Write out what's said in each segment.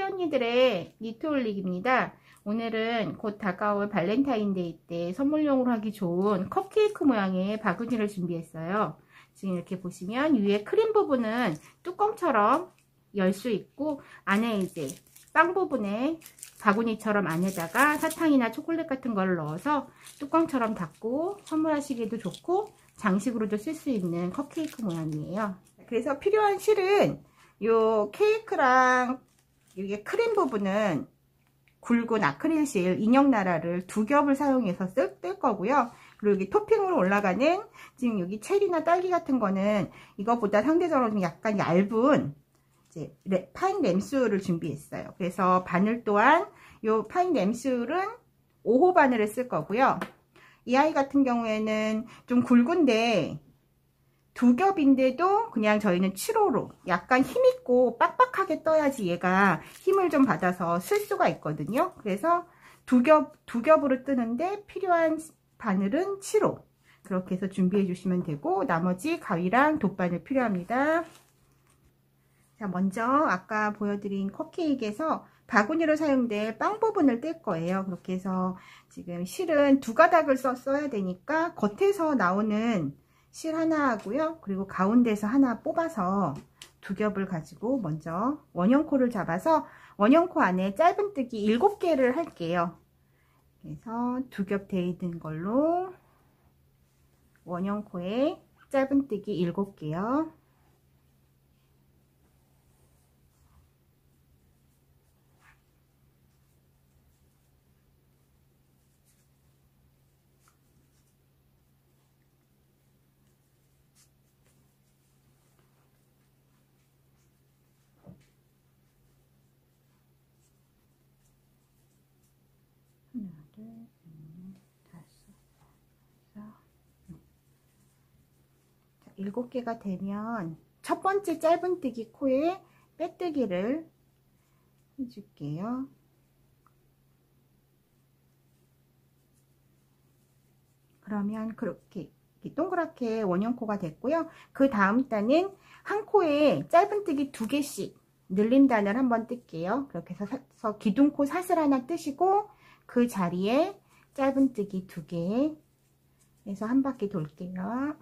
언니들의 니트 올리기입니다. 오늘은 곧 다가올 발렌타인데이 때 선물용으로 하기 좋은 컵케이크 모양의 바구니를 준비했어요. 지금 이렇게 보시면 위에 크림 부분은 뚜껑처럼 열 수 있고, 안에 이제 빵 부분에 바구니처럼 안에다가 사탕이나 초콜릿 같은 걸 넣어서 뚜껑처럼 닫고 선물하시기도 좋고 장식으로도 쓸 수 있는 컵케이크 모양이에요. 그래서 필요한 실은 요 케이크랑 이게 크림 부분은 굵은 아크릴실 인형나라를 2겹을 사용해서 뜰 거고요. 그리고 여기 토핑으로 올라가는 지금 여기 체리나 딸기 같은 거는 이것보다 상대적으로 약간 얇은 이제 파인 램술을 준비했어요. 그래서 바늘 또한 요 파인 램술은 5호 바늘을 쓸 거고요. 이 아이 같은 경우에는 좀 굵은데 2겹인데도 그냥 저희는 7호로 약간 힘있고 빡빡하게 떠야지 얘가 힘을 좀 받아서 쓸 수가 있거든요. 그래서 2겹으로 뜨는데 필요한 바늘은 7호 그렇게 해서 준비해 주시면 되고, 나머지 가위랑 돗바늘 필요합니다. 자, 먼저 아까 보여드린 컵케이크에서 바구니로 사용될 빵 부분을 뗄 거예요. 그렇게 해서 지금 실은 2가닥을 써야 되니까 겉에서 나오는 실 하나 하고요. 그리고 가운데서 하나 뽑아서 2겹을 가지고 먼저 원형코를 잡아서 원형코 안에 짧은뜨기 7개를 할게요. 그래서 2겹 돼 있는 걸로 원형코에 짧은뜨기 7개요. 하나, 둘, 셋, 다섯, 여섯. 7개가 되면 첫 번째 짧은뜨기 코에 빼뜨기를 해줄게요. 그러면 그렇게 동그랗게 원형코가 됐고요. 그 다음 단은 한 코에 짧은뜨기 2개씩 늘림 단을 한번 뜰게요. 그렇게 해서 기둥코 사슬 하나 뜨시고 그 자리에 짧은뜨기 2개 해서 한 바퀴 돌게요.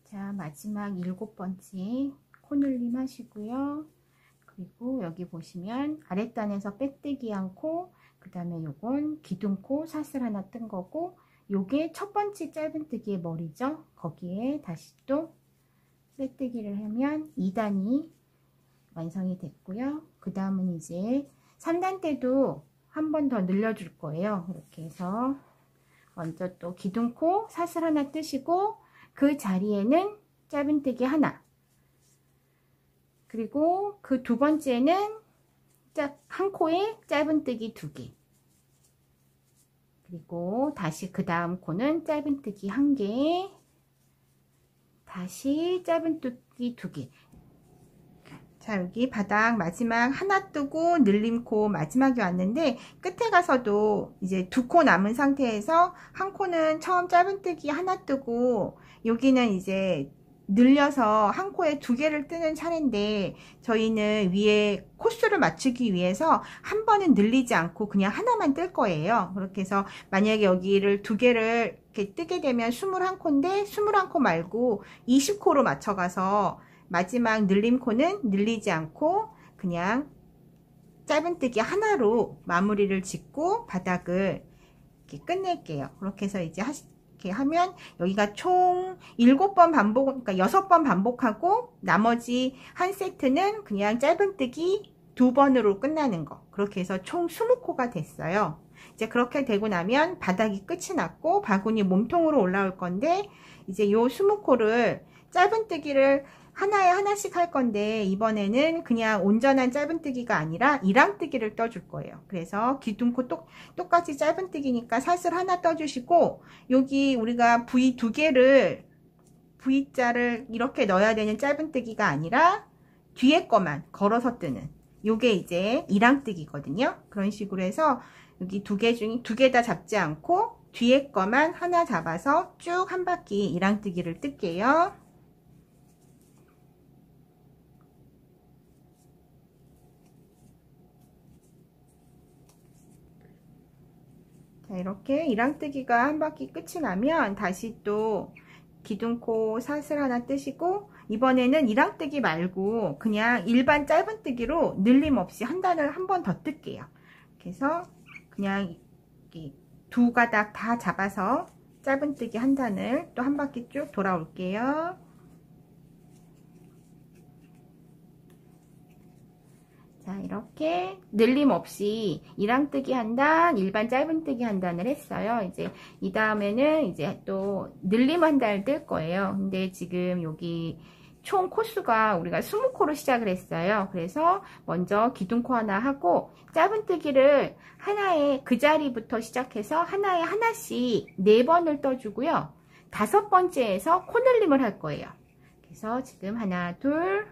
자, 마지막 7번째 코늘림 하시고요. 그리고 여기 보시면 아랫단에서 빼뜨기 한 코, 그 다음에 요건 기둥코 사슬 하나 뜬 거고, 요게 첫 번째 짧은뜨기의 머리죠. 거기에 다시 또 빼뜨기를 하면 2단이 완성이 됐고요. 그 다음은 이제 3단 때도 한 번 더 늘려줄 거예요. 이렇게 해서 먼저 또 기둥코 사슬 하나 뜨시고 그 자리에는 짧은뜨기 하나, 그리고 그 2번째는 한 코에 짧은뜨기 2개, 그리고 다시 그 다음 코는 짧은뜨기 1개, 다시 짧은뜨기 2개. 자, 여기 바닥 마지막 하나 뜨고 늘림코 마지막에 왔는데, 끝에 가서도 이제 2코 남은 상태에서 한 코는 처음 짧은뜨기 하나 뜨고, 여기는 이제 늘려서 한 코에 2개를 뜨는 차례인데, 저희는 위에 코수를 맞추기 위해서 한 번은 늘리지 않고 그냥 하나만 뜰 거예요. 그렇게 해서 만약에 여기를 2개를 이렇게 뜨게 되면 21코인데 21코 말고 20코로 맞춰가서 마지막 늘림코는 늘리지 않고 그냥 짧은뜨기 하나로 마무리를 짓고 바닥을 이렇게 끝낼게요. 그렇게 해서 이제 이렇게 하면 여기가 총 7번 반복, 그러니까 6번 반복하고 나머지 한 세트는 그냥 짧은뜨기 2번으로 끝나는 거. 그렇게 해서 총 20코가 됐어요. 이제 그렇게 되고 나면 바닥이 끝이 났고 바구니 몸통으로 올라올 건데, 이제 요 20코를 짧은뜨기를 하나에 하나씩 할 건데 이번에는 그냥 온전한 짧은뜨기가 아니라 이랑뜨기를 떠줄 거예요. 그래서 기둥코 똑같이 짧은뜨기니까 사슬 하나 떠주시고, 여기 우리가 V 두 개를 V자를 이렇게 넣어야 되는 짧은뜨기가 아니라 뒤에 거만 걸어서 뜨는, 요게 이제 이랑뜨기거든요. 그런 식으로 해서 여기 두 개 다 잡지 않고 뒤에 거만 하나 잡아서 쭉 한 바퀴 이랑뜨기를 뜰게요. 자, 이렇게 이랑뜨기가 한 바퀴 끝이 나면 다시 또 기둥코 사슬 하나 뜨시고, 이번에는 이랑뜨기 말고 그냥 일반 짧은뜨기로 늘림 없이 한 단을 한 번 더 뜰게요. 그래서 그냥 두 가닥 다 잡아서 짧은뜨기 한 단을 또 한 바퀴 쭉 돌아올게요. 자, 이렇게 늘림 없이 이랑뜨기 한 단, 일반 짧은뜨기 한 단을 했어요. 이제 이 다음에는 이제 또 늘림 한 단을 뜰 거예요. 근데 지금 여기 총 코수가 우리가 20코로 시작을 했어요. 그래서 먼저 기둥코 하나 하고 짧은뜨기를 하나에 그 자리부터 시작해서 하나에 하나씩 4번을 떠주고요. 5번째에서 코늘림을 할 거예요. 그래서 지금 하나, 둘,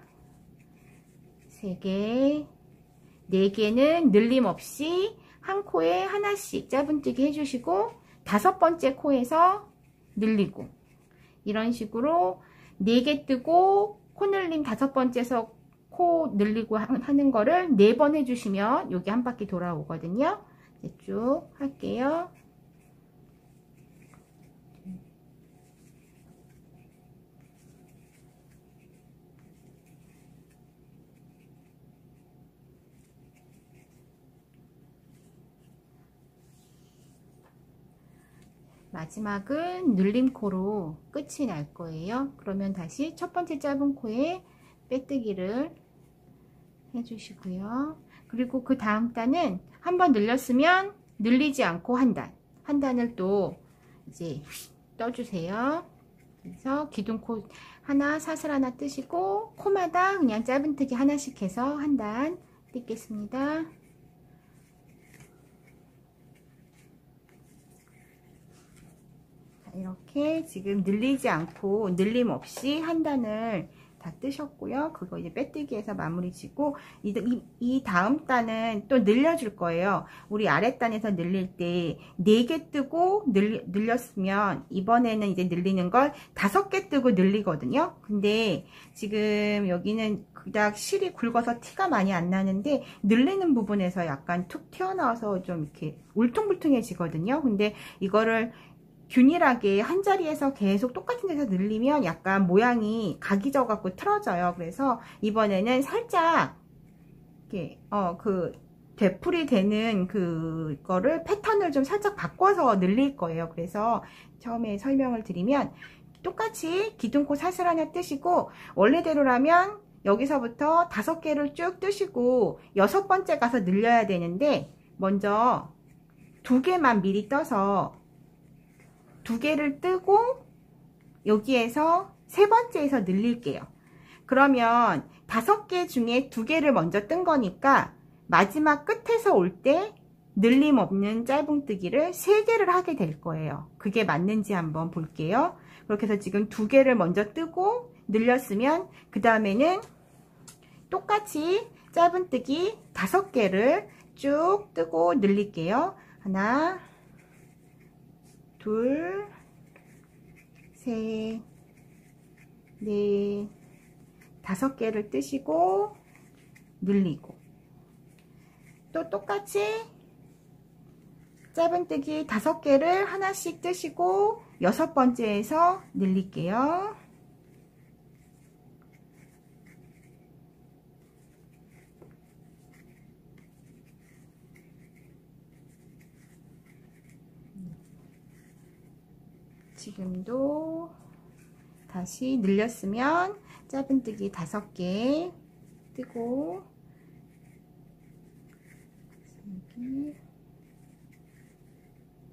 3개, 4개는 늘림 없이 한 코에 하나씩 짧은뜨기 해주시고 5번째 코에서 늘리고, 이런 식으로 4개 뜨고 코늘림 5번째에서 코 늘리고 하는 거를 4번 해주시면 여기 한 바퀴 돌아오거든요. 이제 쭉 할게요. 마지막은 늘림코로 끝이 날 거예요. 그러면 다시 첫 번째 짧은 코에 빼뜨기를 해주시고요. 그리고 그 다음 단은 한번 늘렸으면 늘리지 않고 한 단을 또 이제 떠주세요. 그래서 기둥코 하나, 사슬 하나 뜨시고 코마다 그냥 짧은뜨기 하나씩 해서 한 단 뜯겠습니다. 이렇게 지금 늘리지 않고 늘림 없이 한 단을 다 뜨셨고요. 그거 이제 빼뜨기해서 마무리 지고, 이 다음 단은 또 늘려줄 거예요. 우리 아랫단에서 늘릴 때 4개 뜨고 늘렸으면 이번에는 이제 늘리는 걸 5개 뜨고 늘리거든요. 근데 지금 여기는 그닥 실이 굵어서 티가 많이 안 나는데 늘리는 부분에서 약간 툭 튀어나와서 좀 이렇게 울퉁불퉁해지거든요. 근데 이거를 균일하게 한 자리에서 계속 똑같은 데서 늘리면 약간 모양이 각이 져 갖고 틀어져요. 그래서 이번에는 살짝 이렇게 그 되풀이 되는 그거를 패턴을 좀 살짝 바꿔서 늘릴 거예요. 그래서 처음에 설명을 드리면 똑같이 기둥코 사슬 하나 뜨시고, 원래대로라면 여기서부터 5개를 쭉 뜨시고 6번째 가서 늘려야 되는데 먼저 2개만 미리 떠서 2개를 뜨고 여기에서 3번째에서 늘릴게요. 그러면 5개 중에 2개를 먼저 뜬 거니까 마지막 끝에서 올 때 늘림 없는 짧은뜨기를 3개를 하게 될 거예요. 그게 맞는지 한번 볼게요. 그렇게 해서 지금 2개를 먼저 뜨고 늘렸으면 그 다음에는 똑같이 짧은뜨기 5개를 쭉 뜨고 늘릴게요. 하나, 둘, 셋, 넷, 5개를 뜨시고 늘리고, 또 똑같이 짧은뜨기 5개를 하나씩 뜨시고 6번째에서 늘릴게요. 지금도 다시 늘렸으면 짧은뜨기 5개 뜨고 3개,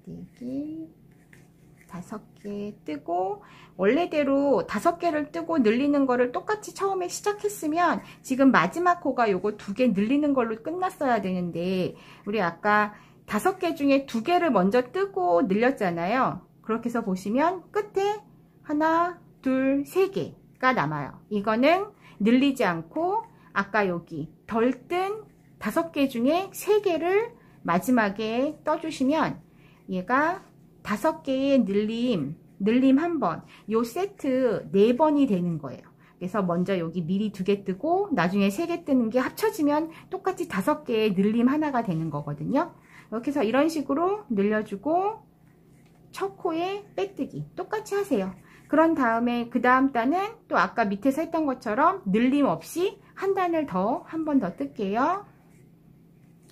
4개, 5개 뜨고, 원래대로 5개를 뜨고 늘리는 거를 똑같이 처음에 시작했으면 지금 마지막 코가 요거 2개 늘리는 걸로 끝났어야 되는데, 우리 아까 5개 중에 2개를 먼저 뜨고 늘렸잖아요. 그렇게 해서 보시면 끝에 하나, 둘, 3개가 남아요. 이거는 늘리지 않고 아까 여기 덜 뜬 5개 중에 3개를 마지막에 떠주시면 얘가 5개의 늘림 1번, 요 세트 4번이 되는 거예요. 그래서 먼저 여기 미리 2개 뜨고 나중에 3개 뜨는 게 합쳐지면 똑같이 5개의 늘림 하나가 되는 거거든요. 이렇게 해서 이런 식으로 늘려주고 첫 코에 빼뜨기 똑같이 하세요. 그런 다음에 그 다음 단은 또 아까 밑에서 했던 것처럼 늘림 없이 한 단을 더 한 번 더 뜰게요.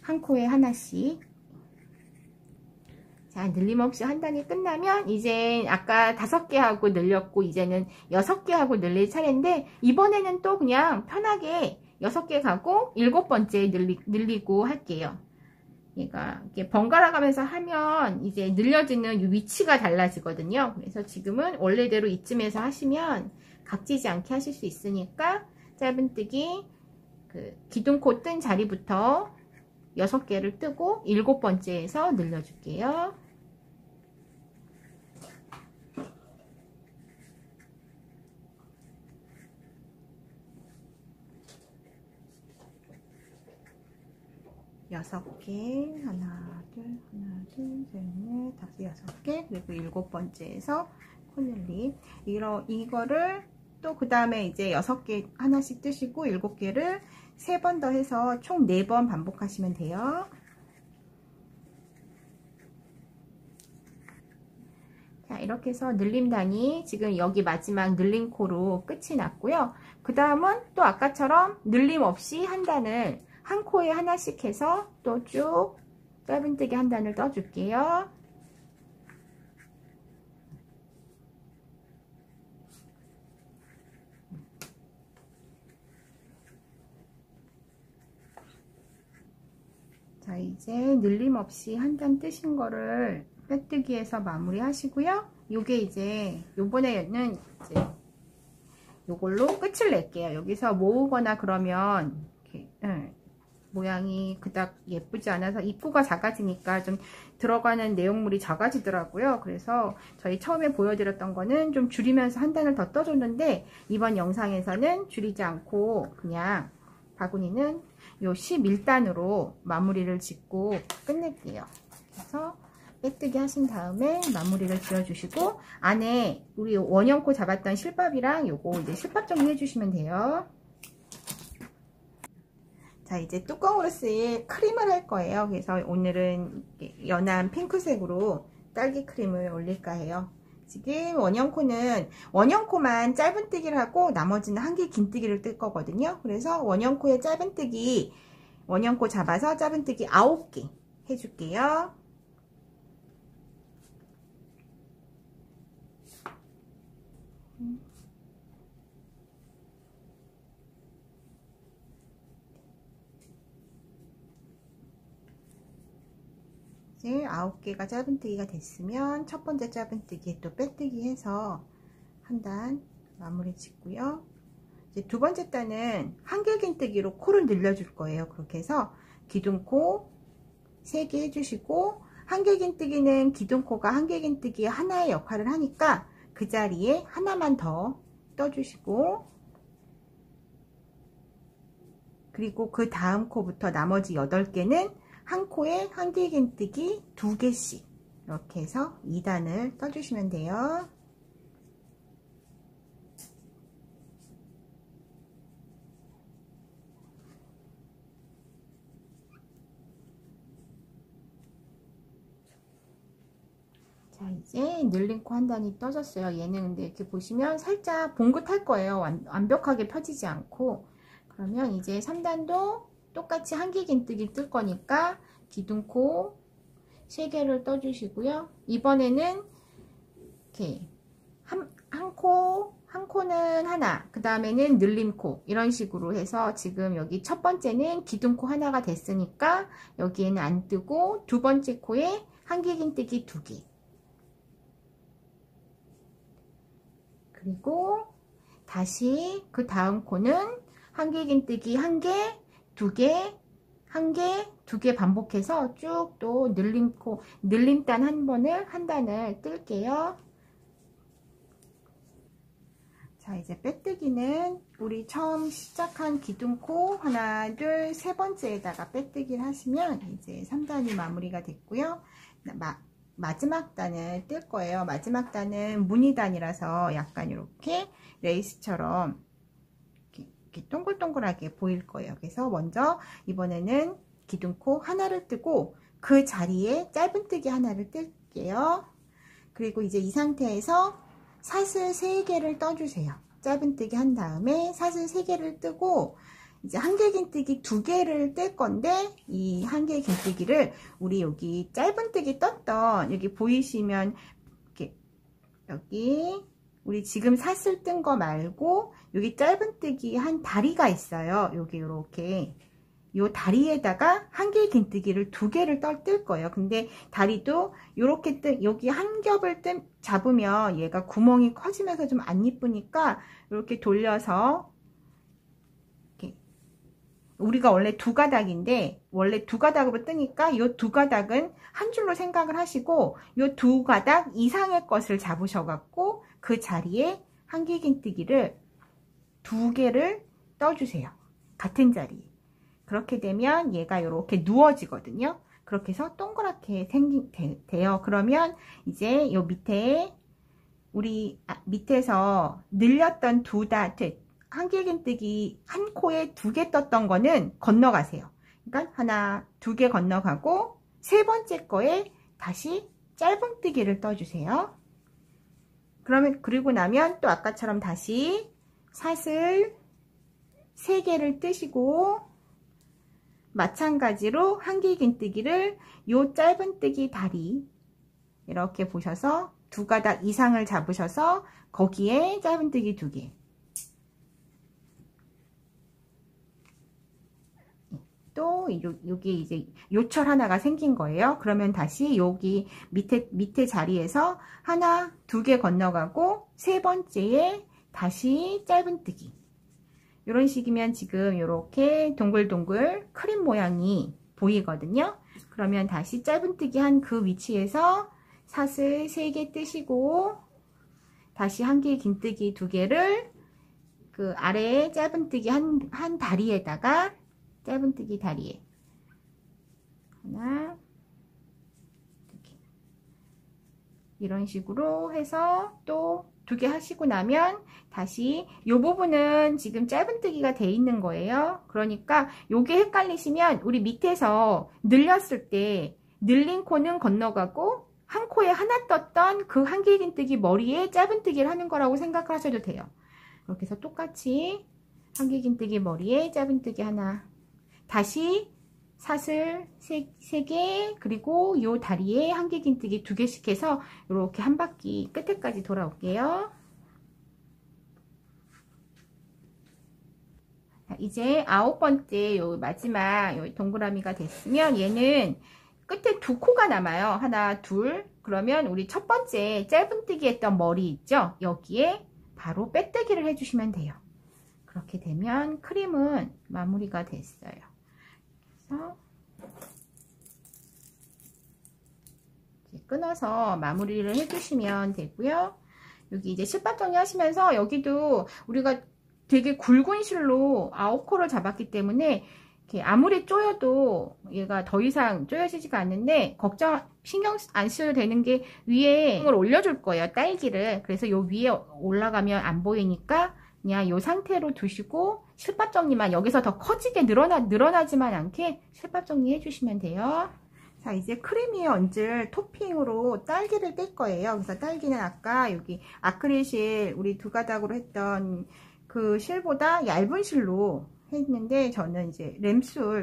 한 코에 하나씩. 자, 늘림 없이 한 단이 끝나면 이제 아까 5개 하고 늘렸고 이제는 6개 하고 늘릴 차례인데, 이번에는 또 그냥 편하게 6개 가고 7번째 늘리고 할게요. 얘가 이렇게 번갈아 가면서 하면 이제 늘려지는 위치가 달라지거든요. 그래서 지금은 원래대로 이쯤에서 하시면 각지지 않게 하실 수 있으니까 짧은뜨기 그 기둥코 뜬 자리부터 6개를 뜨고 7번째에서 늘려줄게요. 여섯 개, 하나, 둘, 셋, 넷, 다섯, 6개, 그리고 7번째에서 코늘림. 이거를 또 그 다음에 이제 6개 하나씩 뜨시고 7개를 3번 더 해서 총 4번 반복하시면 돼요. 자, 이렇게 해서 늘림단이 지금 여기 마지막 늘림코로 끝이 났고요. 그 다음은 또 아까처럼 늘림 없이 한 단을 한 코에 하나씩 해서 또 쭉 짧은뜨기 한 단을 떠줄게요. 자, 이제 늘림 없이 한 단 뜨신 거를 빼뜨기해서 마무리 하시고요. 요게 이제 요번에는 이제 요걸로 끝을 낼게요. 여기서 모으거나 그러면 이렇게, 모양이 그닥 예쁘지 않아서 입구가 작아지니까 좀 들어가는 내용물이 작아지더라고요. 그래서 저희 처음에 보여드렸던 거는 좀 줄이면서 한 단을 더 떠줬는데, 이번 영상에서는 줄이지 않고 그냥 바구니는 요 11단으로 마무리를 짓고 끝낼게요. 그래서 빼뜨기 하신 다음에 마무리를 지어주시고, 안에 우리 원형코 잡았던 실밥이랑 요거 이제 실밥 정리해 주시면 돼요. 자, 이제 뚜껑으로 쓰일 크림을 할 거예요. 그래서 오늘은 연한 핑크색으로 딸기 크림을 올릴까 해요. 지금 원형코만 짧은뜨기를 하고 나머지는 한길 긴뜨기를 뜰 거거든요. 그래서 원형코에 짧은뜨기, 원형코 잡아서 짧은뜨기 9개 해줄게요. 이제 9개가 짧은뜨기가 됐으면 첫 번째 짧은뜨기에 또 빼뜨기 해서 한 단 마무리 짓고요. 이제 두 번째 단은 한길긴뜨기로 코를 늘려줄 거예요. 그렇게 해서 기둥코 3개 해주시고, 한길긴뜨기는 기둥코가 한길긴뜨기 하나의 역할을 하니까 그 자리에 하나만 더 떠주시고, 그리고 그 다음 코부터 나머지 8개는 한 코에 한길긴뜨기 2개씩 이렇게 해서 2단을 떠주시면 돼요. 자, 이제 늘림코 한 단이 떠졌어요. 얘는 근데 이렇게 보시면 살짝 봉긋할 거예요. 완벽하게 펴지지 않고. 그러면 이제 3단도 똑같이 한길긴뜨기 뜰 거니까 기둥코 3개를 떠주시고요. 이번에는 이렇게 한 코는 하나, 그 다음에는 늘림코, 이런 식으로 해서 지금 여기 첫 번째는 기둥코 하나가 됐으니까 여기에는 안 뜨고 두 번째 코에 한길긴뜨기 2개. 그리고 다시 그 다음 코는 한길긴뜨기 1개, 2개, 1개, 2개 반복해서 쭉 또 늘림코, 늘림단 한 단을 뜰게요. 자, 이제 빼뜨기는 우리 처음 시작한 기둥코 하나, 둘, 세 번째에다가 빼뜨기를 하시면 이제 3단이 마무리가 됐고요. 마지막 단을 뜰 거예요. 마지막 단은 무늬단이라서 약간 이렇게 레이스처럼 이렇게 동글동글하게 보일 거예요. 그래서 먼저 이번에는 기둥코 하나를 뜨고 그 자리에 짧은뜨기 하나를 뜰게요. 그리고 이제 이 상태에서 사슬 3개를 떠주세요. 짧은뜨기 한 다음에 사슬 3개를 뜨고 이제 한길긴뜨기 2개를 뜰 건데 이 한길긴뜨기를 우리 여기 짧은뜨기 떴던 여기 보이시면 이렇게 여기 우리 지금 사슬 뜬 거 말고 여기 짧은뜨기 한 다리가 있어요. 여기 이렇게 요 다리에다가 한길긴뜨기를 2개를 뜰 거예요. 근데 다리도 이렇게 여기 한 겹을 잡으면 얘가 구멍이 커지면서 좀 안 이쁘니까 이렇게 돌려서 이렇게 우리가 원래 2가닥인데 원래 2가닥으로 뜨니까 이 2가닥은 한 줄로 생각을 하시고 이 2가닥 이상의 것을 잡으셔갖고 그 자리에 한길긴뜨기를 2개를 떠주세요. 같은 자리에. 그렇게 되면 얘가 이렇게 누워지거든요. 그렇게 해서 동그랗게 돼요. 그러면 이제 요 밑에 우리 밑에서 늘렸던 한길긴뜨기 한 코에 2개 떴던 거는 건너가세요. 그러니까 하나, 2개 건너가고 세 번째 거에 다시 짧은뜨기를 떠주세요. 그리고 나면 또 아까처럼 다시 사슬 3개를 뜨시고 마찬가지로 한길긴뜨기를 요 짧은뜨기 다리 이렇게 보셔서 2가닥 이상을 잡으셔서 거기에 짧은뜨기 2개 또 여기 이제 요철 하나가 생긴 거예요. 그러면 다시 여기 밑에 자리에서 하나 2개 건너가고 세 번째에 다시 짧은뜨기 이런 식이면 지금 이렇게 동글동글 크림 모양이 보이거든요. 그러면 다시 짧은뜨기 한 그 위치에서 사슬 3개 뜨시고 다시 한길긴뜨기 2개를 그 아래에 짧은뜨기 한 다리에다가 짧은뜨기 다리에 하나 2개 이런 식으로 해서 또 2개 하시고 나면 다시 이 부분은 지금 짧은뜨기가 돼 있는 거예요. 그러니까 요게 헷갈리시면 우리 밑에서 늘렸을 때 늘린 코는 건너가고 한 코에 하나 떴던 그 한길긴뜨기 머리에 짧은뜨기를 하는 거라고 생각하셔도 돼요. 그렇게 해서 똑같이 한길긴뜨기 머리에 짧은뜨기 하나 다시 사슬 3개 그리고 요 다리에 한길긴뜨기 2개씩 해서 이렇게 한 바퀴 끝에까지 돌아올게요. 이제 9번째 요 마지막 요 동그라미가 됐으면 얘는 끝에 2코가 남아요. 하나 둘 그러면 우리 첫 번째 짧은뜨기 했던 머리 있죠? 여기에 바로 빼뜨기를 해주시면 돼요. 그렇게 되면 크림은 마무리가 됐어요. 그래서 이제 끊어서 마무리를 해주시면 되고요. 여기 이제 실밥 정리하시면서 여기도 우리가 되게 굵은 실로 9코를 잡았기 때문에 이렇게 아무리 쪼여도 얘가 더 이상 쪼여지지가 않는데 신경 안 쓰셔도 되는 게 위에 을 올려줄 거예요. 딸기를. 그래서 요 위에 올라가면 안 보이니까 그냥 요 상태로 두시고 실밥 정리만 여기서 더 커지게 늘어나지만 않게 실밥 정리 해주시면 돼요. 자, 이제 크림 위에 얹을 토핑으로 딸기를 뗄 거예요. 그래서 딸기는 아까 여기 아크릴 실 우리 2가닥으로 했던 그 실보다 얇은 실로 했는데 저는 이제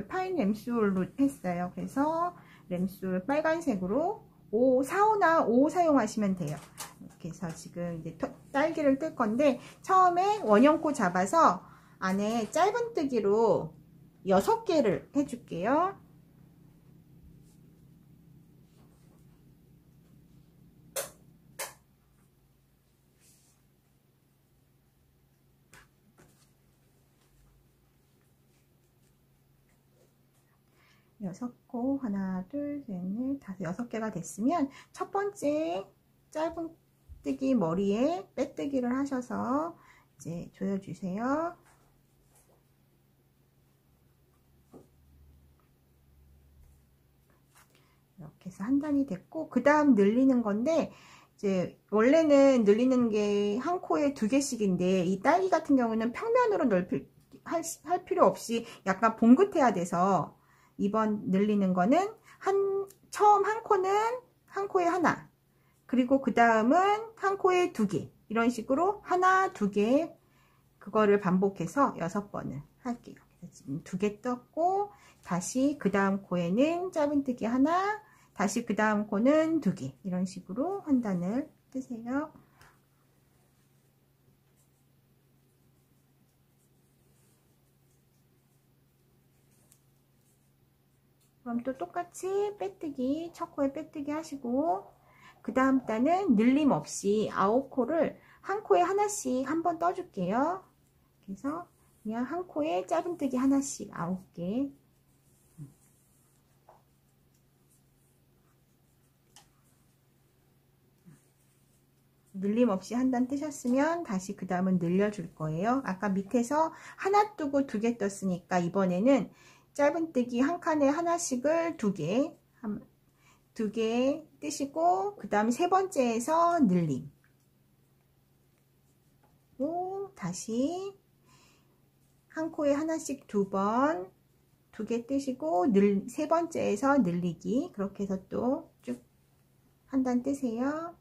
파인 램술로 했어요. 그래서 램술 빨간색으로 4호나 5 사용하시면 돼요. 이렇게 해서 지금 이제 딸기를 뜰 건데 처음에 원형코 잡아서 안에 짧은뜨기로 6개를 해줄게요. 6코, 하나, 둘, 셋, 넷, 다섯, 6개가 됐으면 첫 번째 짧은뜨기 머리에 빼뜨기를 하셔서 이제 조여주세요. 이렇게 해서 한 단이 됐고, 그 다음 늘리는 건데, 이제 원래는 늘리는 게 한 코에 2개씩인데 이 딸기 같은 경우는 평면으로 할 필요 없이 약간 봉긋해야 돼서 이번 늘리는 거는 처음 한 코는 한 코에 하나, 그리고 그 다음은 한 코에 2개, 이런 식으로 하나, 2개, 그거를 반복해서 6번을 할게요. 지금 2개 떴고, 다시 그 다음 코에는 짧은뜨기 하나, 다시 그 다음 코는 2개, 이런 식으로 한 단을 뜨세요. 그럼 또 똑같이 빼뜨기, 첫 코에 빼뜨기 하시고, 그 다음 단은 늘림 없이 9코를 한 코에 하나씩 한번 떠줄게요. 그래서 그냥 한 코에 짧은뜨기 하나씩 9개. 늘림 없이 한 단 뜨셨으면 다시 그 다음은 늘려줄 거예요. 아까 밑에서 하나 뜨고 2개 떴으니까 이번에는 짧은뜨기 한 칸에 하나씩을 2개, 2개 뜨시고, 그 다음 세 번째에서 늘림. 또 다시 한 코에 하나씩 2번, 2개 뜨시고, 세 번째에서 늘리기. 그렇게 해서 또 쭉 한 단 뜨세요.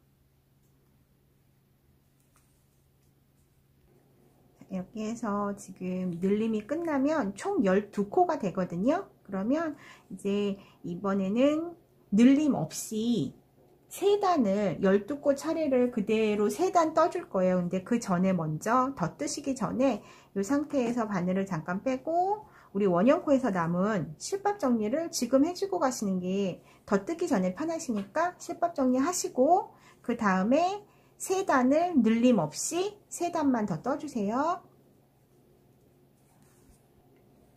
이렇게 해서 지금 늘림이 끝나면 총 12코가 되거든요. 그러면 이제 이번에는 늘림 없이 3단을 12코 차례를 그대로 3단 떠줄 거예요. 근데 그 전에 먼저 더 뜨시기 전에 이 상태에서 바늘을 잠깐 빼고 우리 원형코에서 남은 실밥 정리를 지금 해주고 가시는 게 더 뜨기 전에 편하시니까 실밥 정리 하시고, 그 다음에 3단을 늘림 없이 3단만 더 떠주세요.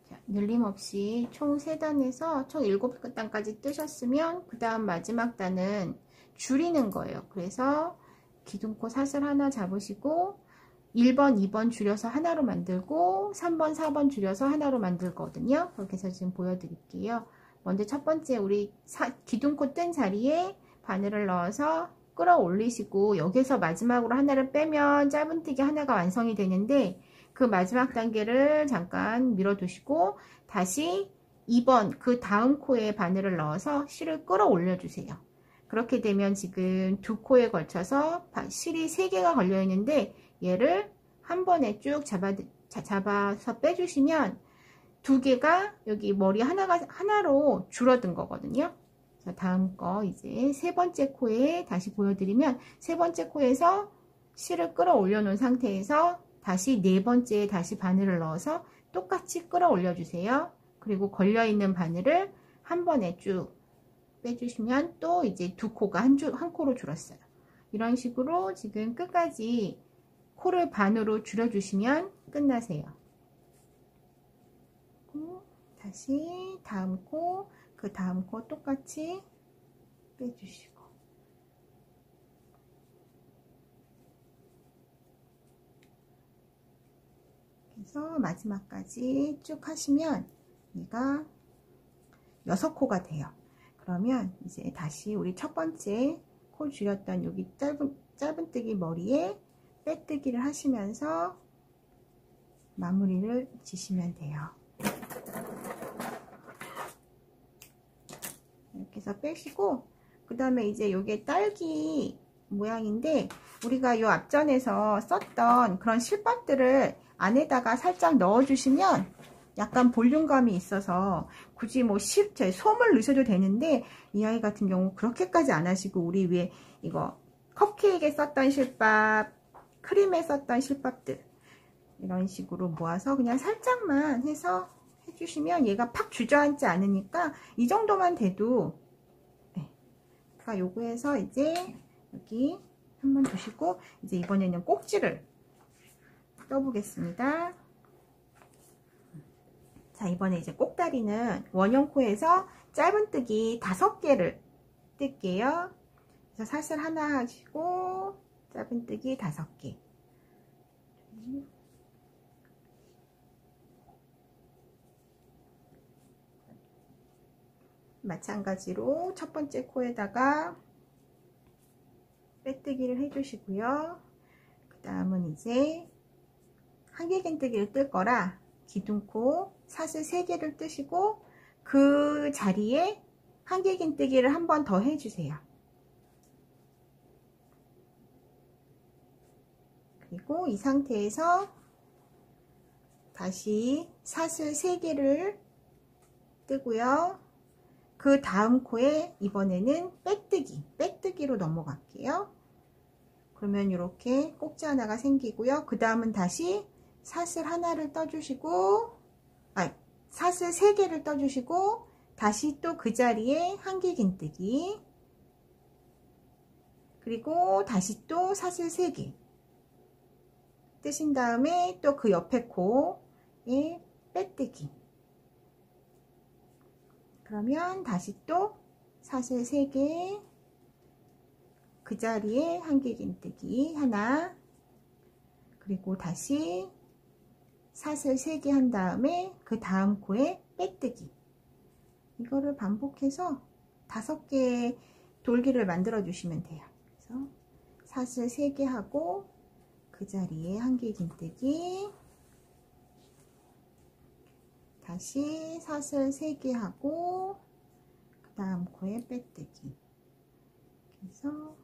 자, 늘림 없이 총 3단에서 총 7단까지 뜨셨으면 그 다음 마지막 단은 줄이는 거예요. 그래서 기둥코 사슬 하나 잡으시고 1번, 2번 줄여서 하나로 만들고 3번, 4번 줄여서 하나로 만들거든요. 그렇게 해서 지금 보여드릴게요. 먼저 첫 번째 우리 기둥코 뜬 자리에 바늘을 넣어서 끌어올리시고, 여기서 마지막으로 하나를 빼면 짧은뜨기 하나가 완성이 되는데 그 마지막 단계를 잠깐 밀어두시고 다시 2번 그 다음 코에 바늘을 넣어서 실을 끌어올려 주세요. 그렇게 되면 지금 2코에 걸쳐서 실이 3개가 걸려 있는데 얘를 한 번에 쭉 잡아서 빼주시면 2개가 여기 머리 하나로 줄어든 거거든요. 자, 다음 거 이제 세 번째 코에 다시 보여드리면, 세 번째 코에서 실을 끌어올려 놓은 상태에서 다시 네 번째에 다시 바늘을 넣어서 똑같이 끌어올려 주세요. 그리고 걸려 있는 바늘을 한 번에 쭉 빼주시면 또 이제 2코가 한 코로 줄었어요. 이런 식으로 지금 끝까지 코를 반으로 줄여주시면 끝나세요. 다시 다음 코, 그 다음 코 똑같이 빼주시고, 그래서 마지막까지 쭉 하시면 얘가 6코가 돼요. 그러면 이제 다시 우리 첫 번째 코 줄였던 여기 짧은뜨기 머리에 빼뜨기를 하시면서 마무리를 지시면 돼요. 이렇게 해서 빼시고, 그 다음에 이제 이게 딸기 모양인데 우리가 이 앞전에서 썼던 그런 실밥들을 안에다가 살짝 넣어 주시면 약간 볼륨감이 있어서, 굳이 뭐 솜을 넣으셔도 되는데 이 아이 같은 경우 그렇게까지 안 하시고 우리 위에 이거 컵케이크에 썼던 실밥, 크림에 썼던 실밥들 이런 식으로 모아서 그냥 살짝만 해서 해주시면 얘가 팍 주저앉지 않으니까 이 정도만 돼도, 네. 그러니까 요거에서 이제 여기 한번 두시고 이제 이번에는 꼭지를 떠보겠습니다. 자, 이번에 이제 꼭다리는 원형코에서 짧은뜨기 5개를 뜰게요. 그래서 사슬 하나 하시고 짧은뜨기 5개. 마찬가지로 첫 번째 코에다가 빼뜨기를 해주시고요. 그 다음은 이제 한길긴뜨기를 뜰 거라 기둥코 사슬 3개를 뜨시고 그 자리에 한길긴뜨기를 한 번 더 해주세요. 그리고 이 상태에서 다시 사슬 3개를 뜨고요. 그 다음 코에 이번에는 빼뜨기로 넘어갈게요. 그러면 이렇게 꼭지 하나가 생기고요. 그 다음은 다시 사슬 하나를 떠주시고, 사슬 3개를 떠주시고, 다시 또 그 자리에 한길긴뜨기, 그리고 다시 또 사슬 3개 뜨신 다음에 또 그 옆에 코에 빼뜨기. 그러면 다시 또 사슬 3개, 그 자리에 한길긴뜨기 하나, 그리고 다시 사슬 3개 한 다음에 그 다음 코에 빼뜨기. 이거를 반복해서 5개의 돌기를 만들어 주시면 돼요. 그래서 사슬 3개 하고 그 자리에 한길긴뜨기, 다시 사슬 3개 하고 그 다음 코에 빼뜨기. 그래서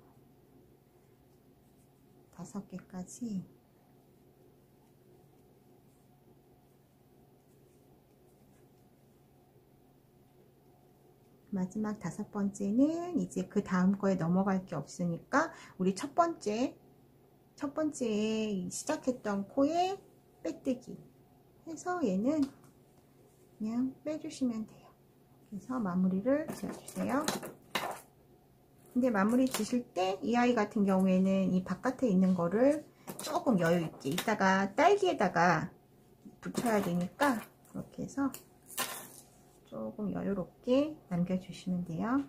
5개까지 마지막 5번째는 이제 그 다음 거에 넘어갈 게 없으니까 우리 첫 번째 시작했던 코에 빼뜨기 해서 얘는 그냥 빼주시면 돼요. 그래서 마무리를 지어주세요. 근데 마무리 지실 때 이 아이 같은 경우에는 이 바깥에 있는 거를 조금 여유 있게 이따가 딸기에다가 붙여야 되니까 그렇게 해서 조금 여유롭게 남겨주시면 돼요.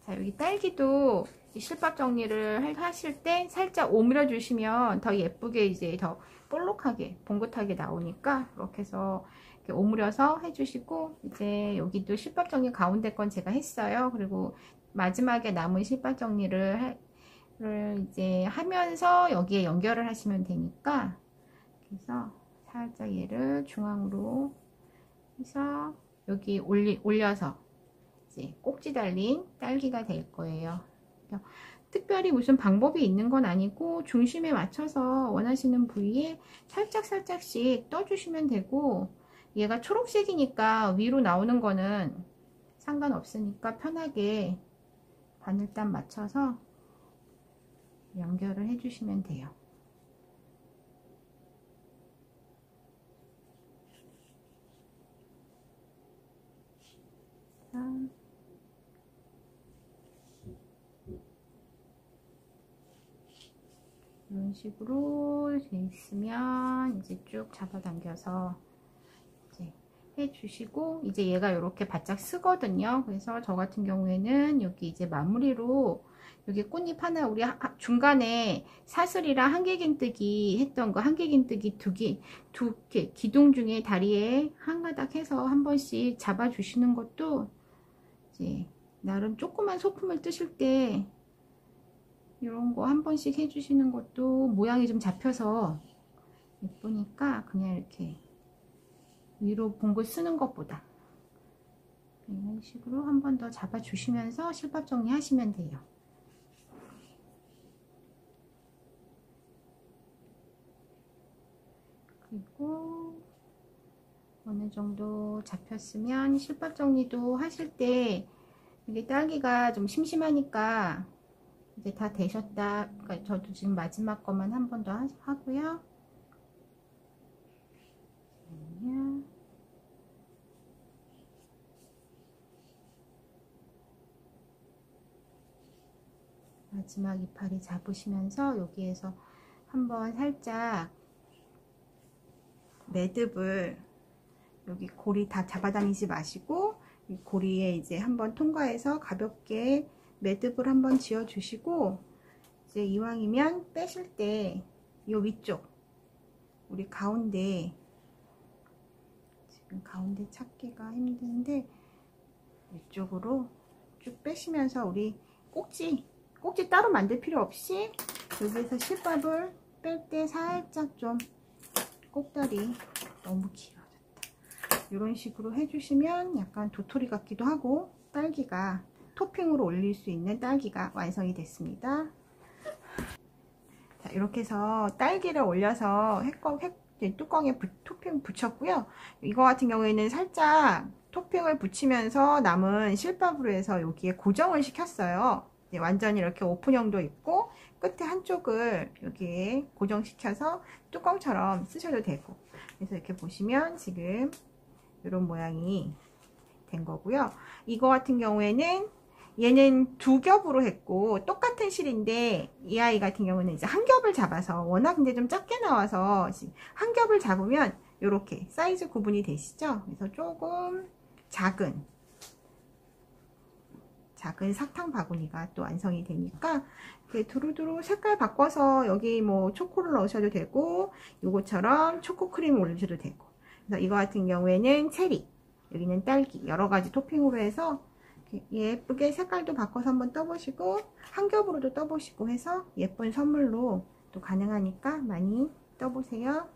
자, 여기 딸기도 실밥 정리를 하실 때 살짝 오므려 주시면 더 예쁘게 이제 더 볼록하게 봉긋하게 나오니까 그렇게 해서 이렇게 오므려서 해주시고, 이제 여기도 실밥 정리 가운데 건 제가 했어요. 그리고 마지막에 남은 실밥 정리를 이제 하면서 여기에 연결을 하시면 되니까, 그래서 살짝 얘를 중앙으로 해서 여기 올려서 이제 꼭지 달린 딸기가 될 거예요. 특별히 무슨 방법이 있는 건 아니고 중심에 맞춰서 원하시는 부위에 살짝씩 떠주시면 되고, 얘가 초록색이니까 위로 나오는 거는 상관없으니까 편하게 바늘단 맞춰서 연결을 해주시면 돼요. 이런 식으로 돼 있으면 이제 쭉 잡아당겨서 이제 해주시고, 이제 얘가 이렇게 바짝 쓰거든요. 그래서 저 같은 경우에는 여기 이제 마무리로 여기 꽃잎 하나, 우리 중간에 사슬이랑 한길긴뜨기 했던 거, 한길긴뜨기 두 개 기둥 중에 다리에 한 가닥 해서 한 번씩 잡아주시는 것도 이제 나름 조그만 소품을 뜨실 때 이런 거 한 번씩 해주시는 것도 모양이 좀 잡혀서 예쁘니까 그냥 이렇게 위로 봉글 쓰는 것보다 이런 식으로 한 번 더 잡아 주시면서 실밥 정리 하시면 돼요. 그리고 어느 정도 잡혔으면 실밥 정리도 하실 때 이게 딸기가 좀 심심하니까 이제 다 되셨다. 그러니까 저도 지금 마지막 것만 한 번 더 하고요. 마지막 이파리 잡으시면서 여기에서 한번 살짝 매듭을, 여기 고리 다 잡아다니지 마시고 이 고리에 이제 한번 통과해서 가볍게 매듭을 한번 지어 주시고, 이제 이왕이면 빼실 때 이 위쪽, 우리 가운데, 지금 가운데 찾기가 힘든데 이쪽으로 쭉 빼시면서, 우리 꼭지 따로 만들 필요 없이 여기에서 실밥을 뺄 때 살짝 좀, 꼭다리 너무 길어졌다, 이런 식으로 해주시면 약간 도토리 같기도 하고 딸기가 토핑으로 올릴 수 있는 딸기가 완성이 됐습니다. 자, 이렇게 해서 딸기를 올려서 뚜껑에 토핑 붙였고요. 이거 같은 경우에는 살짝 토핑을 붙이면서 남은 실밥으로 해서 여기에 고정을 시켰어요. 완전히 이렇게 오픈형도 있고 끝에 한쪽을 여기에 고정시켜서 뚜껑처럼 쓰셔도 되고, 그래서 이렇게 보시면 지금 이런 모양이 된 거고요. 이거 같은 경우에는 얘는 두 겹으로 했고 똑같은 실인데, 이 아이 같은 경우는 이제 한 겹을 잡아서, 워낙 근데 좀 작게 나와서 한 겹을 잡으면 이렇게 사이즈 구분이 되시죠? 그래서 조금 작은 사탕 바구니가 또 완성이 되니까, 이렇게 두루두루 색깔 바꿔서 여기 뭐 초코를 넣으셔도 되고 요거처럼 초코 크림 올리셔도 되고, 그래서 이거 같은 경우에는 체리, 여기는 딸기, 여러 가지 토핑으로 해서 예쁘게 색깔도 바꿔서 한번 떠보시고 한 겹으로도 떠보시고 해서 예쁜 선물로 또 가능하니까 많이 떠보세요.